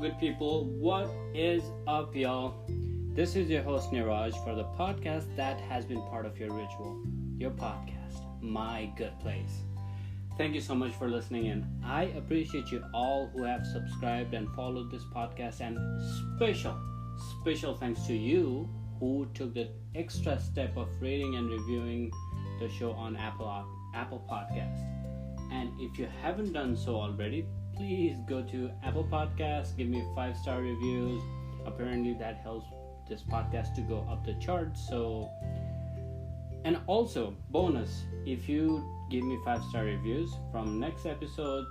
good people. What is up, y'all? This is your host Niraj for the podcast that has been part of your ritual, your podcast, My Good Place. Thank you so much for listening in. I appreciate you all who have subscribed and followed this podcast, and special thanks to you who took the extra step of rating and reviewing the show on Apple Podcast. And if you haven't done so already, please go to Apple Podcasts, give me 5-star reviews. Apparently that helps this podcast to go up the charts. And also, bonus, if you give me 5-star reviews from next episodes,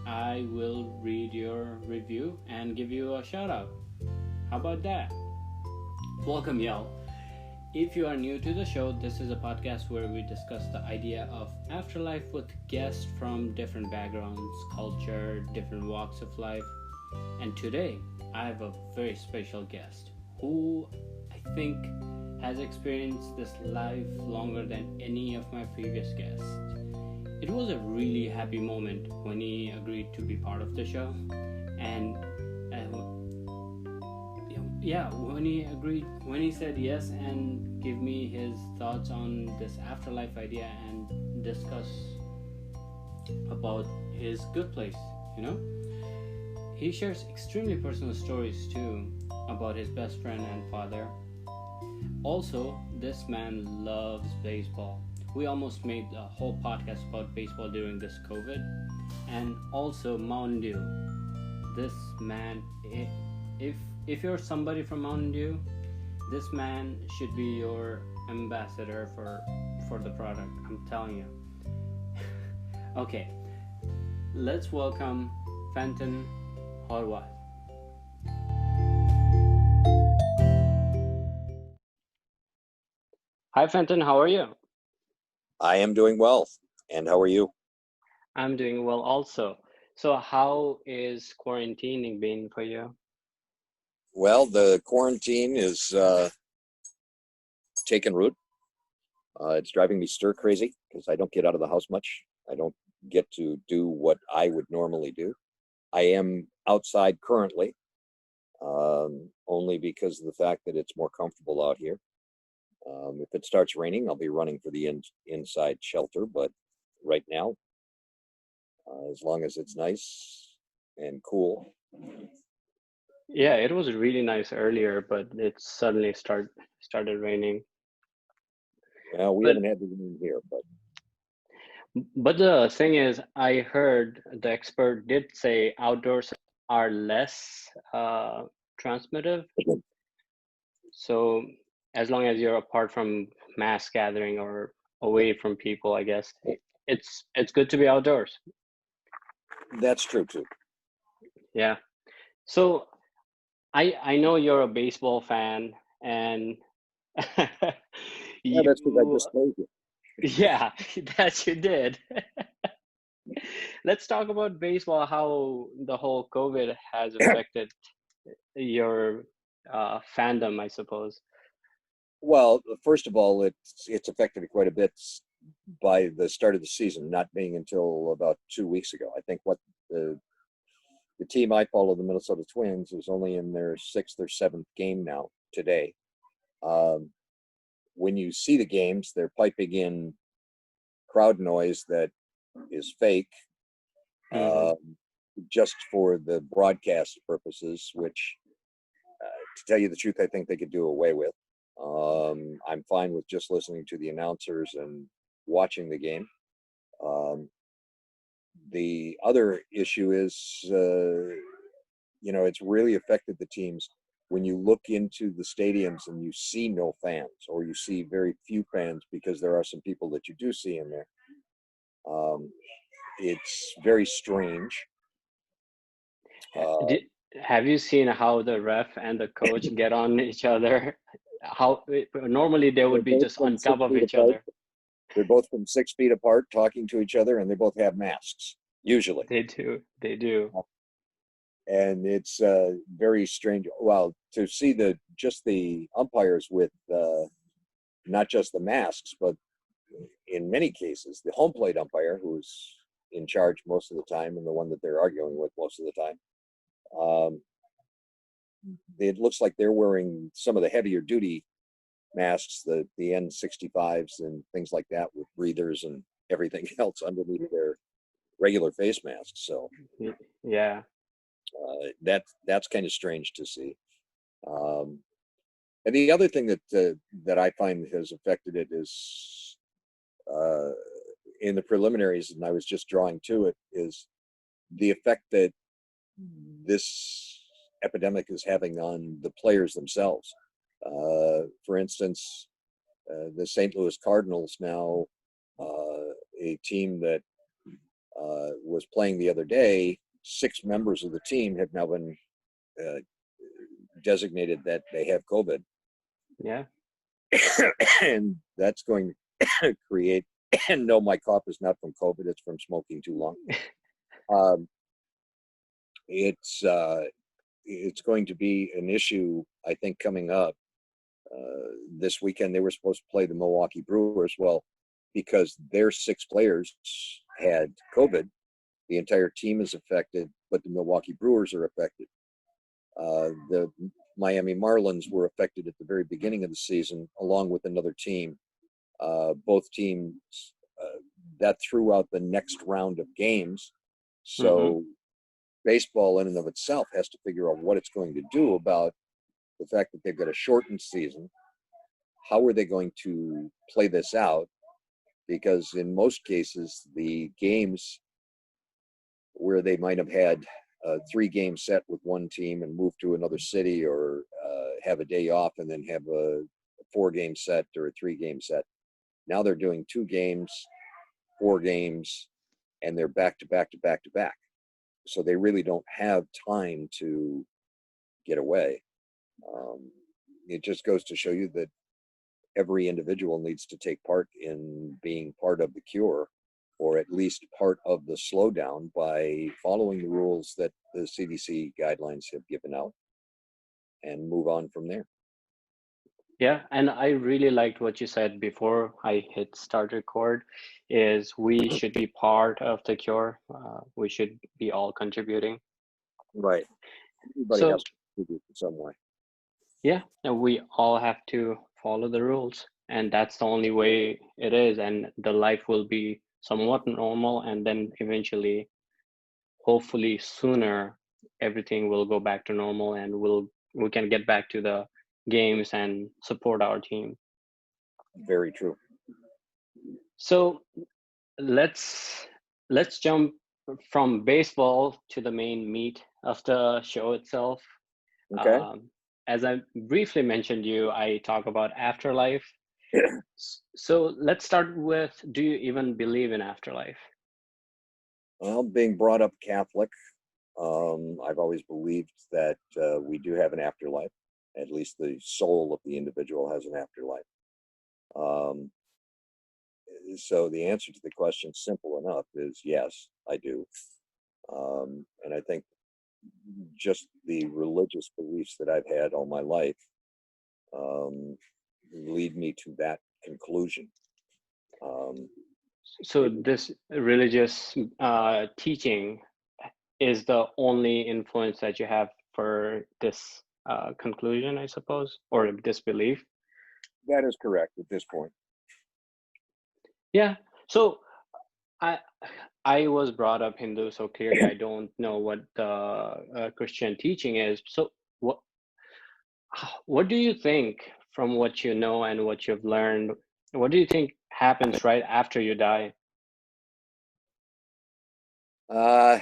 I will read your review and give you a shout out. How about that? Welcome, y'all. If you are new to the show, this is a podcast where we discuss the idea of afterlife with guests from different backgrounds, culture, different walks of life. And today, I have a very special guest who I think has experienced this life longer than any of my previous guests. It was a really happy moment when he agreed to be part of the show. And when he said yes and give me his thoughts on this afterlife idea and discuss about his good place, he shares extremely personal stories too about his best friend and father. Also, this man loves baseball. We almost made a whole podcast about baseball during this COVID. And also Mountain Dew. This man, if you're somebody from Mountain Dew, this man should be your ambassador for the product. I'm telling you. Okay, let's welcome Fenton Horwath. Hi Fenton, how are you? I am doing well. And how are you? I'm doing well also. So how is quarantining been for you? Well, the quarantine is taking root. It's driving me stir crazy because I don't get out of the house much. I don't get to do what I would normally do. I am outside currently, only because of the fact that it's more comfortable out here. If it starts raining, I'll be running for the inside shelter. But right now, as long as it's nice and cool. Yeah, it was really nice earlier, but it suddenly started raining. Well, we haven't had the rain here, But the thing is, I heard the expert did say outdoors are less transmissive. So as long as you're apart from mass gathering or away from people, I guess it's good to be outdoors. That's true too. Yeah. So I know you're a baseball fan, and Yeah, that's because I just told you. Yeah, that you did. Let's talk about baseball, how the whole COVID has affected your fandom, I suppose. Well, first of all, it's affected quite a bit by the start of the season, not being until about 2 weeks ago. I think what the team I follow, the Minnesota Twins, is only in their 6th or 7th game now today. When you see the games, they're piping in crowd noise that is fake, just for the broadcast purposes, which, to tell you the truth, I think they could do away with. I'm fine with just listening to the announcers and watching the game. The other issue is, it's really affected the teams. When you look into the stadiums and you see no fans, or you see very few fans, because there are some people that you do see in there, it's very strange. Have you seen how the ref and the coach get on each other? How normally they would be just on top of each other. They're both from 6 feet apart, talking to each other, and they both have masks. Usually, they do. And it's very strange. Well, to see the umpires with not just the masks, but in many cases, the home plate umpire, who's in charge most of the time and the one that they're arguing with most of the time, it looks like they're wearing some of the heavier duty masks, the N65s and things like that, with breathers and everything else underneath their regular face masks. So Yeah. that's kind of strange to see. Um, and the other thing that I find has affected it is uh, in the preliminaries, and I was just drawing to it, is the effect that this epidemic is having on the players themselves. For instance, the St. Louis Cardinals now, a team that was playing the other day, 6 members of the team have now been uh, designated that they have COVID. Yeah. And that's going to create, and no, my cough is not from COVID, it's from smoking too long. Um, it's going to be an issue, I think, coming up. This weekend they were supposed to play the Milwaukee Brewers. Well, because their 6 players had COVID, the entire team is affected, but the Milwaukee Brewers are affected. The Miami Marlins were affected at the very beginning of the season, along with another team. Both teams that threw out the next round of games. So baseball in and of itself has to figure out what it's going to do about the fact that they've got a shortened season. How are they going to play this out? Because in most cases, the games where they might have had a 3-game set with one team and move to another city, or have a day off and then have a 4-game set or a 3-game set. Now they're doing 2 games, 4 games, and they're back to back to back to back. So they really don't have time to get away. It just goes to show you that every individual needs to take part in being part of the cure, or at least part of the slowdown, by following the rules that the CDC guidelines have given out, and move on from there. Yeah, and I really liked what you said before I hit start record, is we should be part of the cure. We should be all contributing. Right. Everybody So has to contribute in some way. yeah, and we all have to follow the rules, and that's the only way it is, and the life will be somewhat normal, and then eventually, hopefully sooner, everything will go back to normal, and we can get back to the games and support our team. Very true. So let's jump from baseball to the main meat of the show itself. Okay. As I briefly mentioned you, I talk about afterlife. So let's start with, do you even believe in afterlife? Well, being brought up Catholic, I've always believed that we do have an afterlife. At least the soul of the individual has an afterlife. So the answer to the question, simple enough, is yes, I do. And I think just the religious beliefs that I've had all my life lead me to that conclusion. So this religious teaching is the only influence that you have for this conclusion, I suppose, or this belief? That is correct at this point. Yeah. So I I was brought up Hindu, so clearly I don't know what the Christian teaching is. So what do you think, from what you know and what you've learned? What do you think happens right after you die? Uh,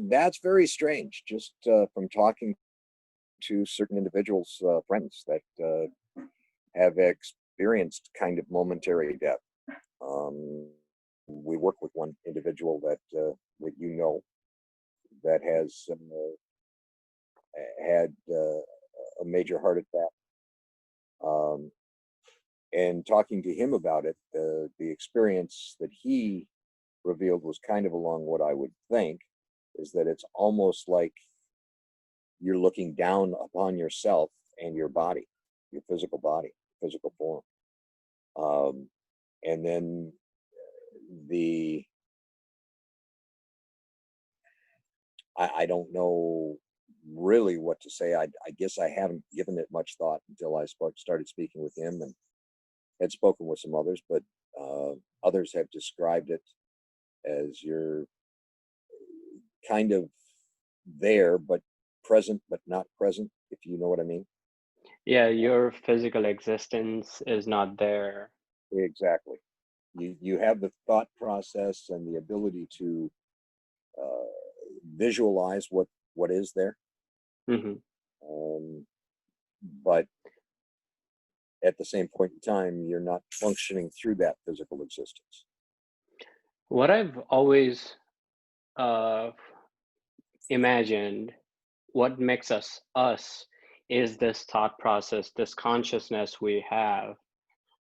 that's very strange. Just from talking to certain individuals, friends that have experienced kind of momentary death. We work with one individual that you know, that has had a major heart attack. And talking to him about it, the experience that he revealed was kind of along what I would think, is that it's almost like you're looking down upon yourself and your body, your physical body, physical form. And then I don't know really what to say. I guess I haven't given it much thought until I started speaking with him and had spoken with some others, but others have described it as you're kind of there, but present, but not present, if you know what I mean. Yeah, your physical existence is not there. Exactly. You have the thought process and the ability to uh, visualize what is there, Hmm. um, but at the same point in time, you're not functioning through that physical existence. What I've always uh, imagined, what makes us us, is this thought process, this consciousness we have.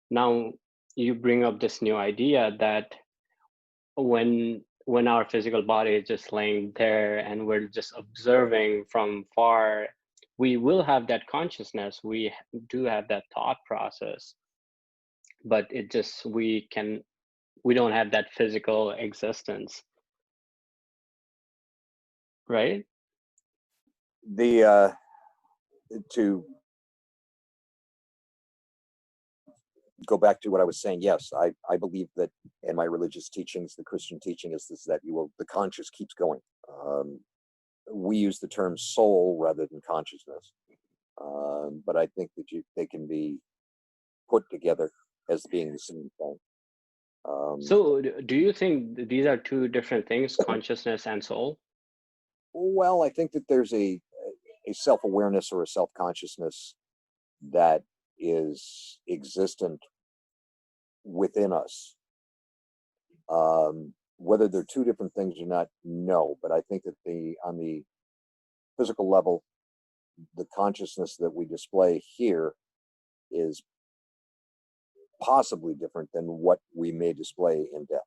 Now, you bring up this new idea that when our physical body is just laying there and we're just observing from far, we will have that consciousness. We do have that thought process, but it just we don't have that physical existence, right? The to go back to what I was saying, yes, I believe that, and my religious teachings, the Christian teaching is that the conscious keeps going. We use the term soul rather than consciousness, but I think that they can be put together as being the same thing. So do you think these are two different things, consciousness and soul? Well, I think that there's a self-awareness or a self-consciousness that is existent within us. Whether they're two different things or not, no. But I think that on the physical level, the consciousness that we display here is possibly different than what we may display in depth.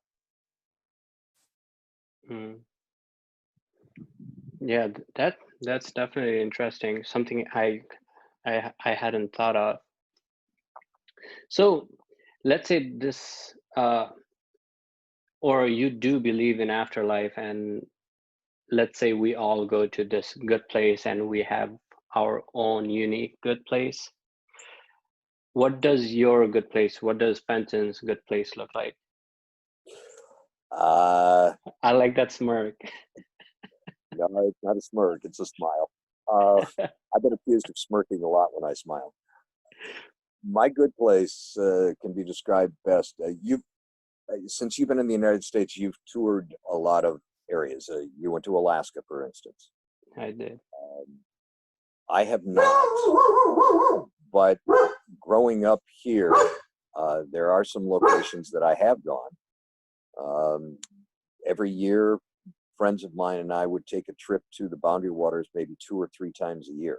Mm. Yeah, that's definitely interesting. Something I hadn't thought of. So let's say this, or you do believe in afterlife, and let's say we all go to this good place and we have our own unique good place. What does your good place, what does Fenton's good place look like? Uh, I like that smirk. no, it's not a smirk; it's a smile. I've been accused of smirking a lot when I smile. My good place can be described best. Since you've been in the United States, you've toured a lot of areas. You went to Alaska, for instance. I did. I have not, but growing up here, there are some locations that I have gone. Every year, friends of mine and I would take a trip to the Boundary Waters maybe 2 or 3 times a year.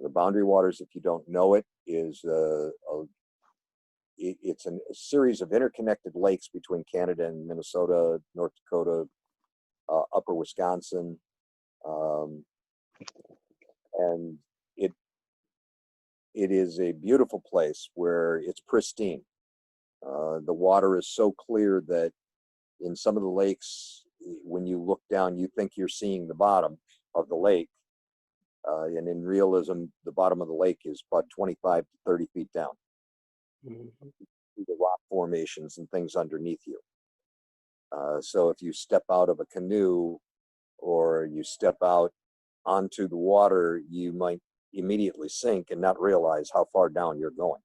The Boundary Waters, if you don't know it, is it's a series of interconnected lakes between Canada and Minnesota, North Dakota, upper Wisconsin, and it is a beautiful place where it's pristine. The water is so clear that in some of the lakes, when you look down, you think you're seeing the bottom of the lake. And in realism, the bottom of the lake is about 25 to 30 feet down. Mm-hmm. The rock formations and things underneath you. So if you step out of a canoe or you step out onto the water, you might immediately sink and not realize how far down you're going.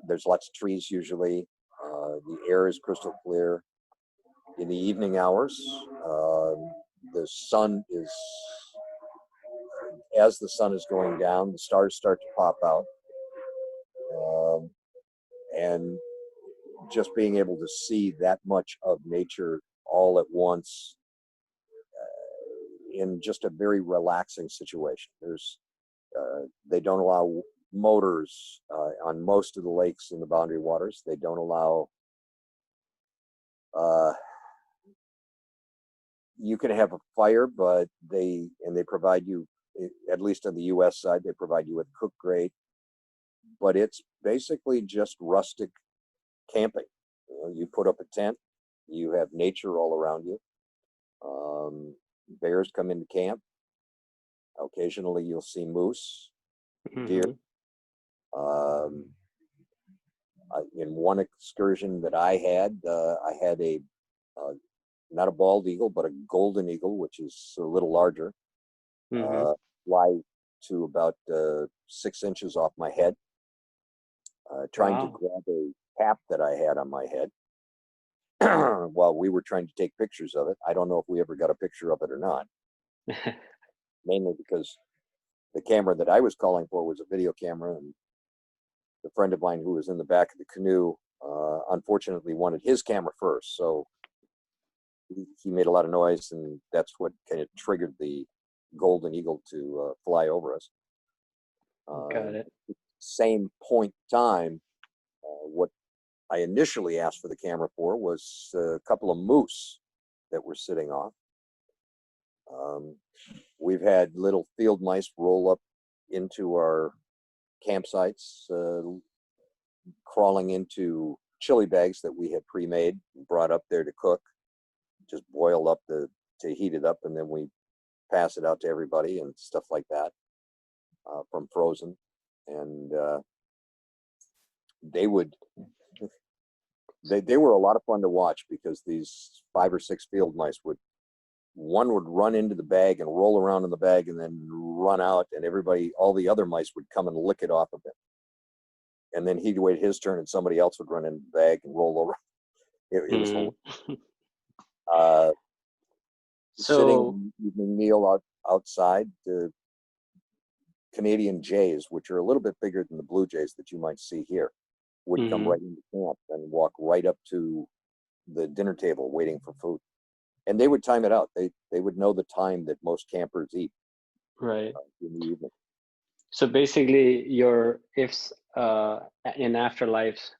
There's lots of trees usually. The air is crystal clear. In the evening hours, the sun is, as the sun is going down, the stars start to pop out. And just being able to see that much of nature all at once in just a very relaxing situation. They don't allow motors on most of the lakes in the Boundary Waters. They don't allow. You can have a fire, but they provide you, at least on the U.S. side, they provide you with cook grate. But it's basically just rustic camping. You put up a tent. You have nature all around you. Bears come into camp. Occasionally, you'll see moose, deer. Um, in one excursion that I had a not a bald eagle, but a golden eagle, which is a little larger, fly to about 6 inches off my head, trying to grab a cap that I had on my head while we were trying to take pictures of it. I don't know if we ever got a picture of it or not, mainly because the camera that I was calling for was a video camera, and the friend of mine who was in the back of the canoe unfortunately wanted his camera first, so he made a lot of noise, and that's what kind of triggered the golden eagle to fly over us. Got it. Same point in time, what I initially asked for the camera for was a couple of moose that were sitting off. We've had little field mice roll up into our campsites, crawling into chili bags that we had pre-made and brought up there to cook. Just boil up to heat it up, and then we pass it out to everybody and stuff like that, from frozen. And they were a lot of fun to watch, because these 5 or 6 field mice one would run into the bag and roll around in the bag and then run out, and all the other mice would come and lick it off of him. And then he'd wait his turn and somebody else would run in the bag and roll over. It was sitting evening meal outside. The Canadian jays, which are a little bit bigger than the blue jays that you might see here, would come right into camp and walk right up to the dinner table waiting for food. And they would time it out. They would know the time that most campers eat. Right. In the evening. So basically, if in afterlives,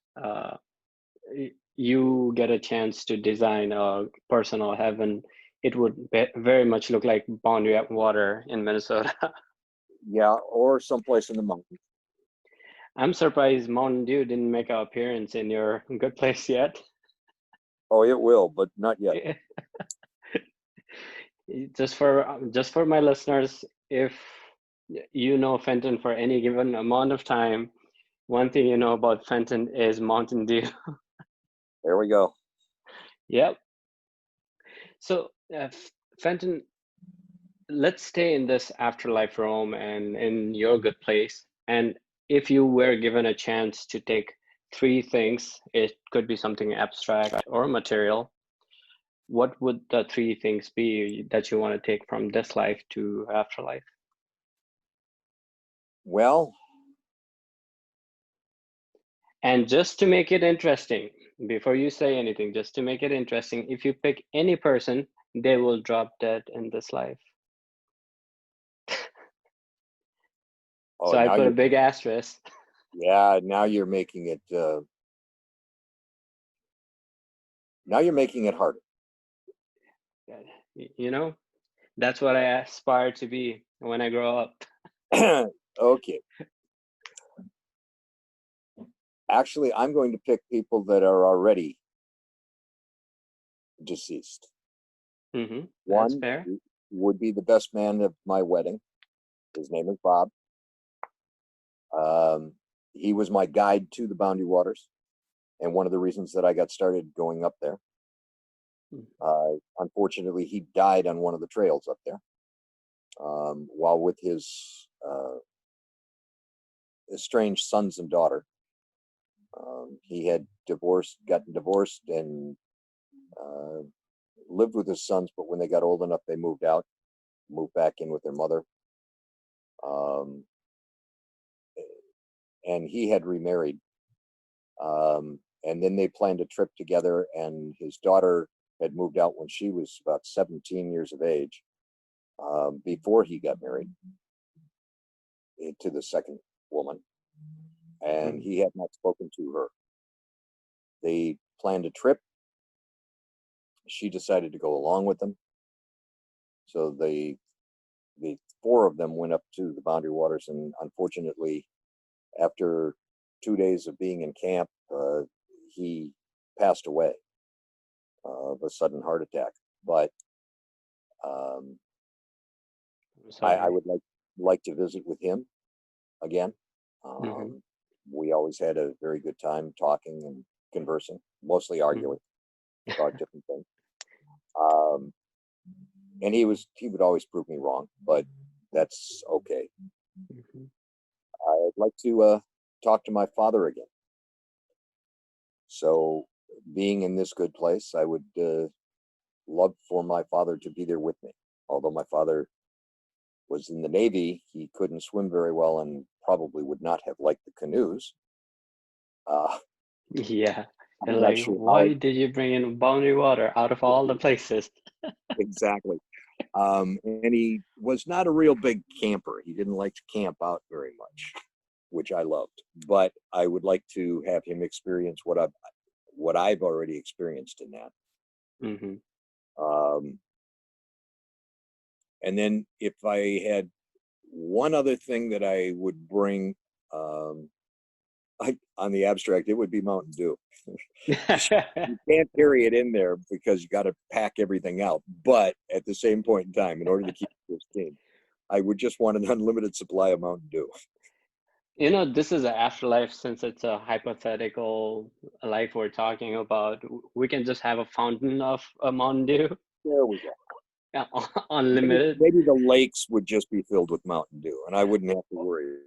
you get a chance to design a personal heaven, it would very much look like Boundary Water in Minnesota. Yeah, or someplace in the mountains. I'm surprised Mountain Dew didn't make an appearance in your good place yet. Oh, it will, but not yet. Just for my listeners, if you know Fenton for any given amount of time, one thing you know about Fenton is Mountain Dew. There we go. Yep. So, Fenton, let's stay in this afterlife realm and in your good place. And if you were given a chance to take 3 things, it could be something abstract or material, what would the 3 things be that you want to take from this life to afterlife? Well, and just to make it interesting, before you say anything, just to make it interesting, if you pick any person, they will drop dead in this life. So I put a big asterisk. Yeah, now you're making it harder. You know, that's what I aspire to be when I grow up. Okay. Actually, I'm going to pick people that are already deceased. That's One fair. would be the best man of my wedding. His name is Bob. He was my guide to the Boundary Waters, and one of the reasons that I got started going up there. Unfortunately, he died on one of the trails up there while with his estranged sons and daughter. He had gotten divorced, and lived with his sons, but when they got old enough, they moved back in with their mother. And he had remarried. And then they planned a trip together, and his daughter had moved out when she was about 17 years of age, before he got married to the second woman. And he had not spoken to her. They planned a trip. She decided to go along with them. So the 4 of them went up to the Boundary Waters, and unfortunately, after 2 days of being in camp, he passed away of a sudden heart attack. But Um, I'm I sorry. would like to visit with him again. Hmm. We always had a very good time talking and conversing, mostly Hmm. arguing about different things. Um, and he would always prove me wrong, but that's okay. Hmm. I'd like to talk to my father again. So, being in this good place, I would love for my father to be there with me. Although my father was in the Navy, he couldn't swim very well and probably would not have liked the canoes. Uh, Yeah. I'm And not like, sure how why did you bring in Boundary Water out of all the places? exactly. And he was not a real big camper. He didn't like to camp out very much, which I loved. But I would like to have him experience what I've already experienced in that. Hmm. Um, and then if I had one other thing that I would bring um, on the abstract, it would be Mountain Dew. You can't carry it in there because you got to pack everything out. But at the same point in time, in order to keep it pristine, I would just want an unlimited supply of Mountain Dew. This is an afterlife since it's a hypothetical life we're talking about. We can just have a fountain of a Mountain Dew, There we go. yeah, Maybe, unlimited. maybe the lakes would just be filled with Mountain Dew, and I wouldn't have to worry.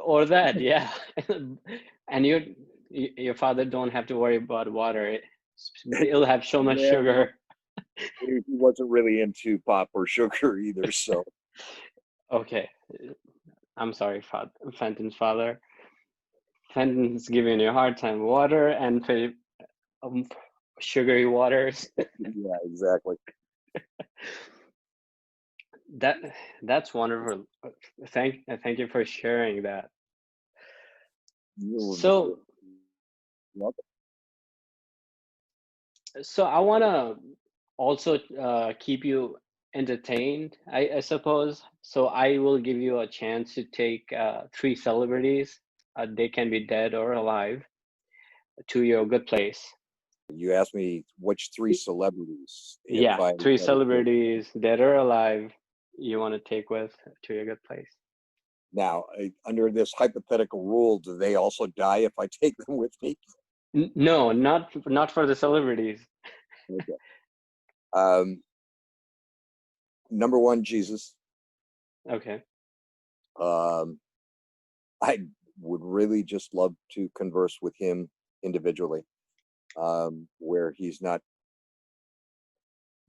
Or that, yeah. And your father don't have to worry about water. It'll have so much Yeah, well, sugar. he wasn't really into pop or sugar either, so Okay, I'm sorry, Fenton's father. Fenton's giving you a hard time. Water and um, sugary waters. yeah, exactly. That that's wonderful. Thank you for sharing that. You're very So welcome. so I want to also keep you entertained, I suppose. So I will give you a chance to take three celebrities. They can be dead or alive to your good place. You asked me which three celebrities, if Yeah, I three had a choice. celebrities, dead or alive, you want to take with to your good place. Now, under this hypothetical rule, do they also die if I take them with me? No, not for the celebrities. Okay. Um, Number one, Jesus. Okay. Um, I would really just love to converse with him individually, where he's not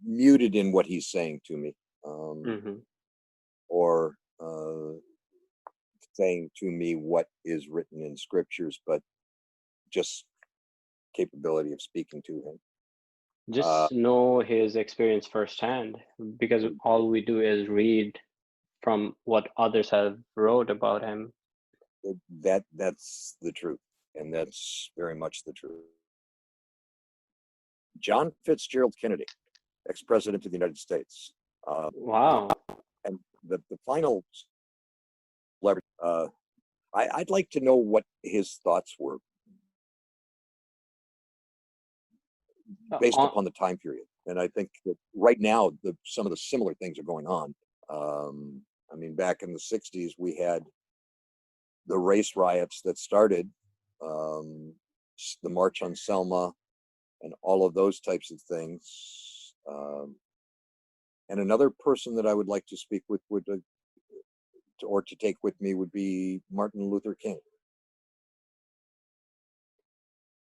muted in what he's saying to me, Hmm. or saying to me what is written in scriptures, but just capability of speaking to him. Uh, Just know his experience firsthand because all we do is read from what others have wrote about him. that's the truth, and that's very much the truth. John Fitzgerald Kennedy, ex-president of the United States, uh, Wow. and the final celebrity. I'd like to know what his thoughts were based On, upon the time period. And I think that right now, some of the similar things are going on. Um, I mean, back in the '60s, we had the race riots that started, um, the March on Selma, and all of those types of things. And another person that I would like to speak with or to take with me would be Martin Luther King.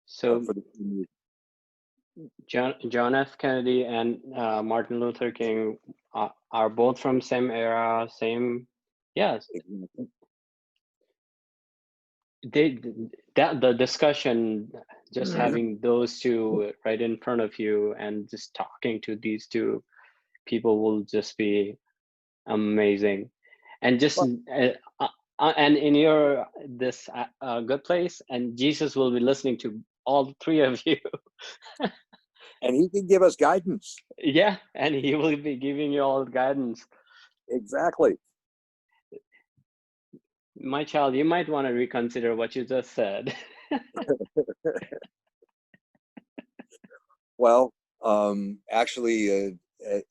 so For the John F. Kennedy and Martin Luther King are both from same era, same. Yes, they that the discussion, just having those two right in front of you and just talking to these two people will just be amazing. And just and in your this good place, and Jesus will be listening to all three of you. and he can give us guidance. Yeah, and he will be giving you all guidance. Exactly. My child, you might want to reconsider what you just said. Well, actually,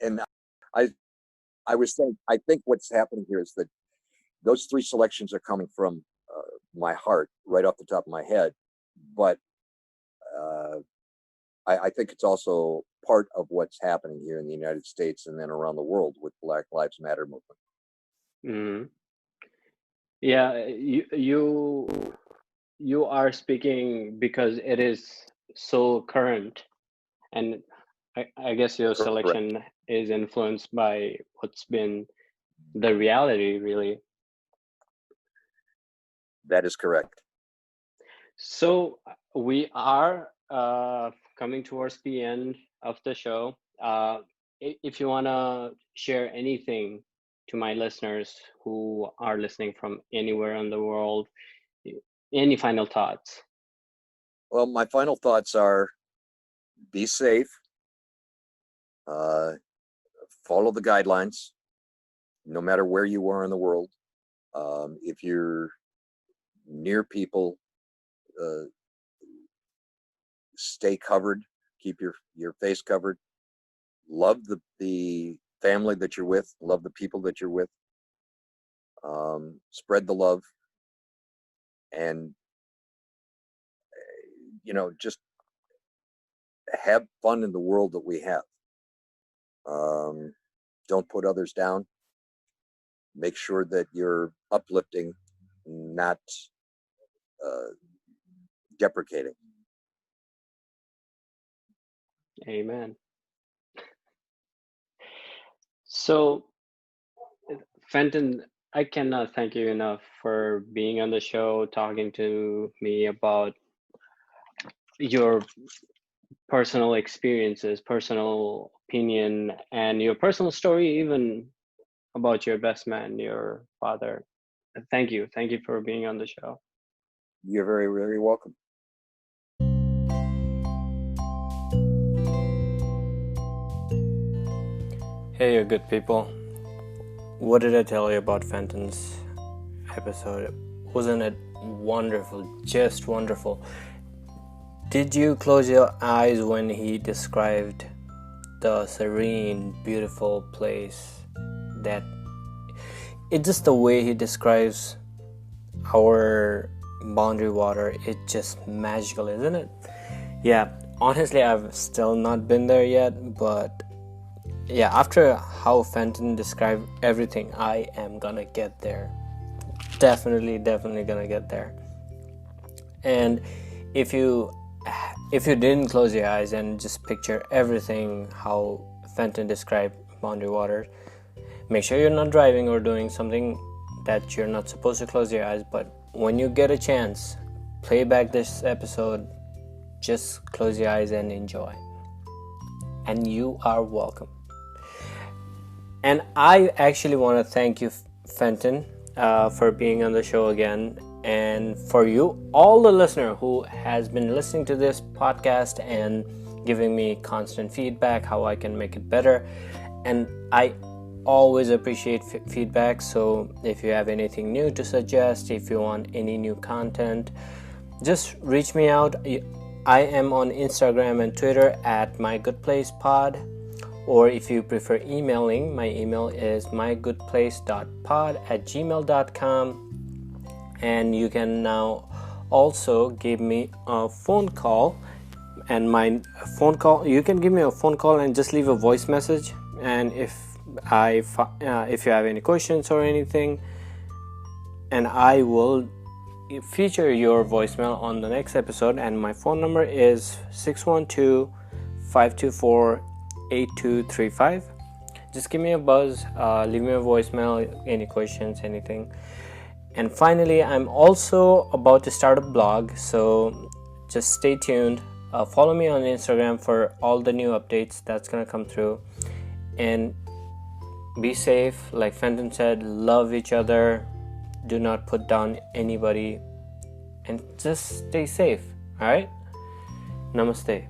And I I was saying, I think what's happening here is that those three selections are coming from my heart, right off the top of my head. But uh, I think it's also part of what's happening here in the United States and then around the world with Black Lives Matter movement. Mhm. Yeah, you are speaking because it is so current, and I guess your Correct. selection is influenced by what's been the reality, really. That is correct. So we are coming towards the end of the show. If you want to share anything to my listeners who are listening from anywhere in the world, any final thoughts? Well, my final thoughts are: be safe, uh, follow the guidelines, no matter where you are in the world. If you're near people, uh, stay covered, keep your face covered. Love the family that you're with, love the people that you're with. Spread the love, and just have fun in the world that we have. Don't put others down. Make sure that you're uplifting, not uh, deprecating. Amen. So, Fenton, I cannot thank you enough for being on the show, talking to me about your personal experiences, personal opinion, and your personal story, even about your best man, your father. Thank you. Thank you for being on the show. You're very, very welcome. Hey, you good people. What did I tell you about Fenton's episode? Wasn't it wonderful? Just wonderful. Did you close your eyes when he described the serene, beautiful place that it's just the way he describes our boundary water? It's just magical, isn't it? Yeah, honestly, I've still not been there yet, but yeah, after how Fenton described everything, I am gonna get there. Definitely gonna get there. And if you didn't close your eyes and just picture everything how Fenton described boundary waters, make sure you're not driving or doing something that you're not supposed to close your eyes. But when you get a chance, play back this episode, just close your eyes and enjoy. And you are welcome. And I actually want to thank you, Fenton, for being on the show again. And for you, all the listener who has been listening to this podcast and giving me constant feedback, how I can make it better. And I always appreciate feedback. So if you have anything new to suggest, if you want any new content, just reach me out. I am on Instagram and Twitter at mygoodplacepod. Or if you prefer emailing, my email is mygoodplace.pod@gmail.com. And you can now also give me a phone call. And my phone call, you can give me a phone call and just leave a voice message. And if you have any questions or anything, and I will feature your voicemail on the next episode. And my phone number is 612-524-8235. Just give me a buzz, leave me a voicemail, any questions, anything. And finally, I'm also about to start a blog, so just stay tuned. Follow me on Instagram for all the new updates that's gonna come through. And be safe, like Fenton said, love each other, do not put down anybody, and just stay safe. All right, namaste.